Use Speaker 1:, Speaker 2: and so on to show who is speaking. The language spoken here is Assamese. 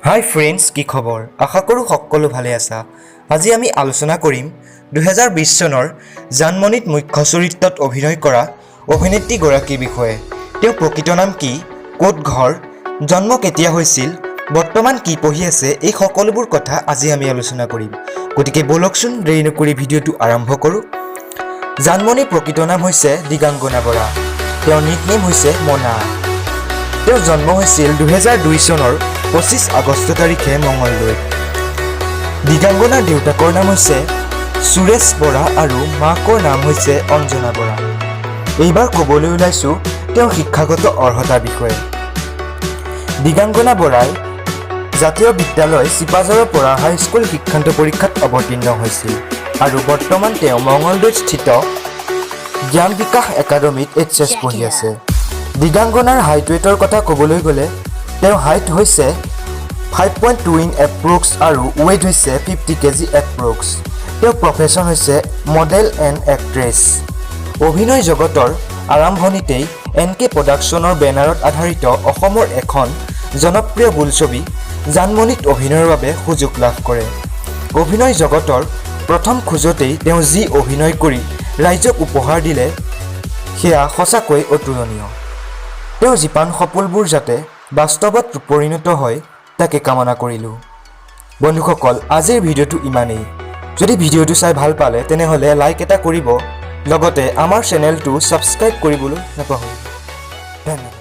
Speaker 1: হাই ফ্ৰেণ্ডছ, কি খবৰ? আশা কৰোঁ সকলো ভালে আছা। আজি আমি আলোচনা কৰিম 2020 চনৰ জানমণিত মুখ্য চৰিত্ৰত অভিনয় কৰা অভিনেত্ৰীগৰাকীৰ বিষয়ে। তেওঁৰ প্ৰকৃত নাম কি, ক'ত ঘৰ, জন্ম কেতিয়া হৈছিল, বৰ্তমান কি পঢ়ি আছে, এই সকলোবোৰ কথা আজি আমি আলোচনা কৰিম। গতিকে বলকচোন দেৰি নকৰি ভিডিঅ'টো আৰম্ভ কৰোঁ। জানমণিৰ প্ৰকৃত নাম হৈছে দিগাংগনা বৰা। তেওঁৰ নিকনেম হৈছে মনা। তেওঁৰ জন্ম হৈছিল 2002 চনৰ 25 আগষ্ট তাৰিখে মঙলদৈত। দিগাংগনাৰ দেউতাকৰ নাম হৈছে সুৰেশ বৰা আৰু মাকৰ নাম হৈছে অঞ্জনা বৰা। এইবাৰ ক'বলৈ ওলাইছোঁ তেওঁৰ শিক্ষাগত অৰ্হতাৰ বিষয়ে। দিগাংগনা বৰাই জাতীয় বিদ্যালয় চিপাঝাৰৰ পৰা হাইস্কুল শিক্ষান্ত পৰীক্ষাত অৱতীৰ্ণ হৈছিল আৰু বৰ্তমান তেওঁ মঙলদৈত স্থিত জ্ঞান বিকাশ একাডেমীত HS পঢ়ি আছে। দিগাংগনাৰ হাইট ৱেটৰ কথা ক'বলৈ গ'লে তেওঁৰ হাইট হৈছে 5.2 ইন এপ্ৰক্স আৰু ৱেইট হৈছে 50 kg এপ্ৰক্স। তেওঁৰ প্ৰফেশ্যন হৈছে মডেল এণ্ড এক্ট্ৰেছ। অভিনয় জগতৰ আৰম্ভণিতেই NK প্ৰডাকশ্যনৰ বেনাৰত আধাৰিত অসমৰ এখন জনপ্ৰিয় বোলছবি জানমণিত অভিনয়ৰ বাবে সুযোগ লাভ কৰে। অভিনয় জগতৰ প্ৰথম খোজতেই তেওঁ যি অভিনয় কৰি ৰাইজক উপহাৰ দিলে সেয়া সঁচাকৈ অতুলনীয়। তেওঁৰ জীপান সপোনবোৰ যাতে বাস্তৱত পৰিণত হয় তাকে কামনা কৰিলোঁ। বন্ধুসকল, আজিৰ ভিডিঅ'টো ইমানেই। যদি ভিডিঅ'টো চাই ভাল পালে তেনেহ'লে লাইক এটা কৰিব, লগতে আমাৰ চেনেলটো ছাবস্ক্ৰাইব কৰিবলৈ নাপাহৰিব। ধন্যবাদ।